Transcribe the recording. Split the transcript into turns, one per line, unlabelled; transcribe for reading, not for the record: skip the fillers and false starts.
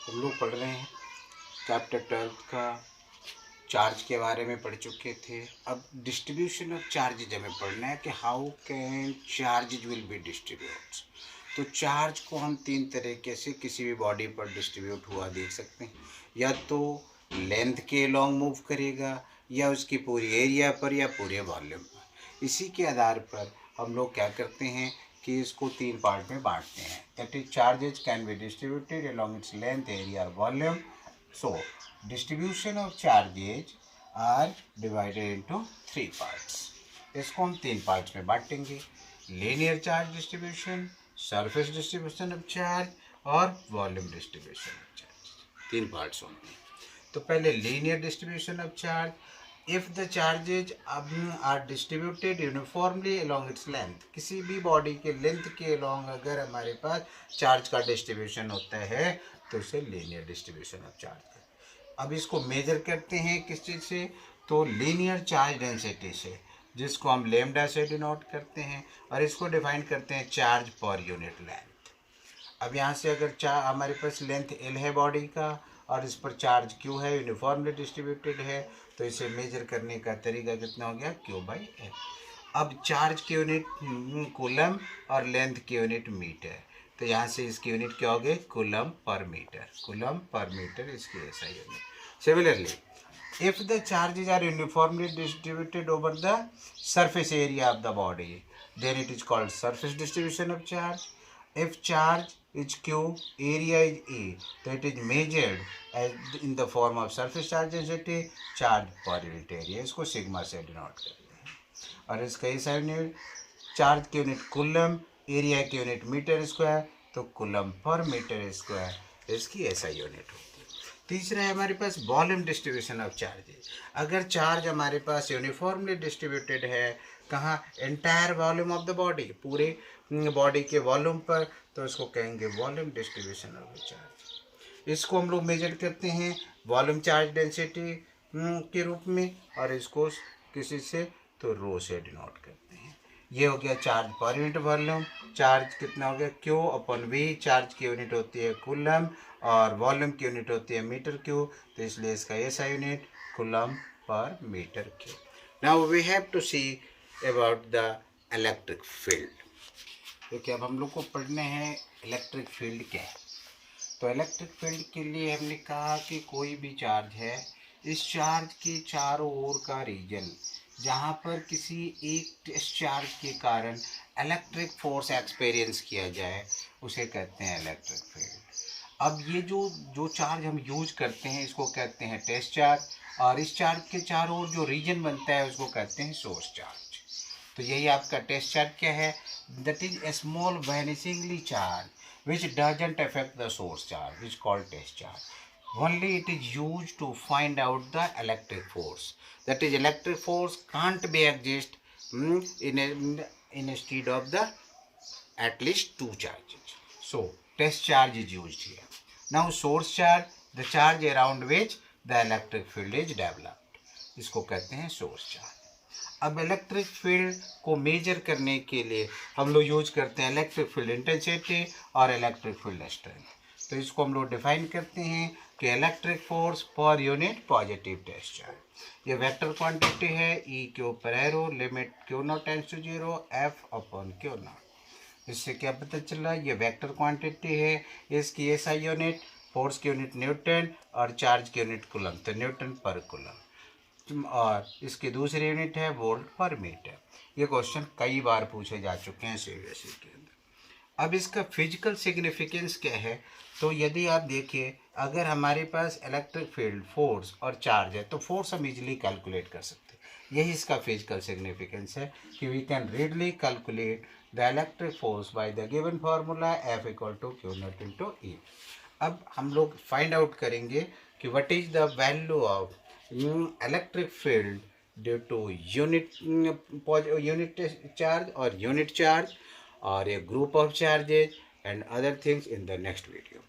हम लोग पढ़ रहे हैं चैप्टर 12 का चार्ज के बारे में पढ़ चुके थे। अब डिस्ट्रीब्यूशन ऑफ चार्जेज हमें पढ़ना है कि how can charges will be distribute. तो चार्ज को हम तीन तरीके से किसी भी बॉडी पर डिस्ट्रीब्यूट हुआ देख सकते हैं। या तो लेंथ के लॉन्ग मूव करेगा, या उसकी पूरी एरिया पर, या पूरे वॉल्यूम पर। इसी के आधार पर हम लोग क्या करते हैं कि इसको तीन पार्ट में बांटते हैं। That is charges can be distributed along its length, area और volume. So, distribution of charges are divided into three parts. इसको हम तीन पार्ट्स में बांटेंगे। Linear charge distribution, surface distribution of charge और वॉल्यूम डिस्ट्रीब्यूशन ऑफ चार्ज। तीन parts होंगे। तो पहले linear distribution of charge. If the charges are distributed uniformly along its length, किसी भी बॉडी के लेंथ के अलॉन्ग अगर हमारे पास चार्ज का डिस्ट्रीब्यूशन होता है तो उसे लीनियर डिस्ट्रीब्यूशन ऑफ चार्ज है। अब इसको मेजर करते हैं किस चीज़ से, तो लीनियर चार्ज डेंसिटी से, जिसको हम लैम्डा से डिनोट करते हैं, और इसको डिफाइन करते हैं चार्ज पर यूनिट लेंथ। अब यहाँ से अगर हमारे पास लेंथ एल है बॉडी का और इस पर चार्ज क्यू है, यूनिफॉर्मली डिस्ट्रीब्यूटेड है, तो इसे मेजर करने का तरीका कितना हो गया, क्यू बाई एल। अब चार्ज की यूनिट कूलम और लेंथ की यूनिट मीटर, तो यहाँ से इसकी यूनिट क्या हो गई, coulomb per metre. Coulomb per metre इसकी ऐसा unit. Similarly if the charges are uniformly distributed over the surface area of the body, then it is called surface distribution of charge. If charge is Q, area is E, so it is measured as in the form of surface charge density, charge per unit area। इसको sigma से denote करते हैं। और इसका ऐसा unit, charge की unit coulomb, area की unit metre square, तो कूलम पर मीटर स्क्वायर इसकी ऐसा यूनिट होती है। तीसरा है हमारे पास वॉल्यूम डिस्ट्रीब्यूशन ऑफ चार्जेज। अगर चार्ज हमारे पास यूनिफॉर्मली डिस्ट्रीब्यूटेड है, कहाँ, entire volume of the body, पूरे बॉडी के वॉल्यूम पर, तो इसको कहेंगे वॉल्यूम डिस्ट्रीब्यूशन ऑफ चार्ज। इसको हम लोग मेजर करते हैं वॉल्यूम चार्ज डेंसिटी के रूप में, और इसको किसी से तो रो से डिनोट करते हैं। ये हो गया charge per unit volume. Charge कितना हो गया, क्यू अपॉन वी। चार्ज की यूनिट होती है कूलम और वॉल्यूम की यूनिट होती है मीटर क्यू, तो इसलिए इसका ऐसा unit coulomb per metre cube. Now we have to see about the electric field, क्योंकि अब हम लोग को पढ़ने हैं इलेक्ट्रिक फील्ड क्या है। तो इलेक्ट्रिक फील्ड के लिए हमने कहा कि कोई भी चार्ज है, इस चार्ज के चारों ओर का रीजन जहाँ पर किसी एक चार्ज के कारण इलेक्ट्रिक फोर्स एक्सपीरियंस किया जाए, उसे कहते हैं इलेक्ट्रिक फील्ड। अब ये जो चार्ज हम यूज करते हैं इसको कहते हैं टेस्ट चार्ज, और इस चार्ज के चारों ओर जो रीजन बनता है उसको कहते हैं सोर्स चार्ज। तो यही आपका टेस्ट चार्ज क्या है, that is a small vanishingly charge which doesn't affect the source charge, which is called test charge. Only it is used to find out the electric force. That is, electric force can't be exist instead of the at least two charges. So test charge is used here. Now source charge, the charge around which the electric field is developed, इसको कहते हैं source charge. अब electric field को measure करने के लिए हम लोग यूज करते हैं इलेक्ट्रिक फील्ड इंटेंसिटी और इलेक्ट्रिक फील्ड स्ट्रेंथ। तो इसको हम लोग डिफाइन करते हैं कि electric force per unit positive test charge. ये वेक्टर क्वांटिटी है, ई के ऊपर arrow, limit Q naught tends to 0, F upon Q naught. इससे क्या पता चला, ये वेक्टर क्वांटिटी है, इसकी एसआई यूनिट, फोर्स की यूनिट न्यूटन और चार्ज की यूनिट कूलम, तो न्यूटन पर कूलम, और इसकी दूसरी यूनिट है वोल्ट पर मीटर। ये क्वेश्चन कई बार पूछे जा चुके हैं सीबीएसई के अंदर। अब इसका फिजिकल सिग्निफिकेंस क्या है, तो यदि आप देखिए, अगर हमारे पास इलेक्ट्रिक फील्ड, फोर्स और चार्ज है, तो फोर्स हम इजीली कैलकुलेट कर सकते हैं। यही इसका फिजिकल सिग्निफिकेंस है कि we can readily calculate the electric force by the given formula F equal to Q naught into E. अब हम लोग फाइंड आउट करेंगे कि what is the value of electric field due to unit charge or unit charge or a group of charges and other things in the next video.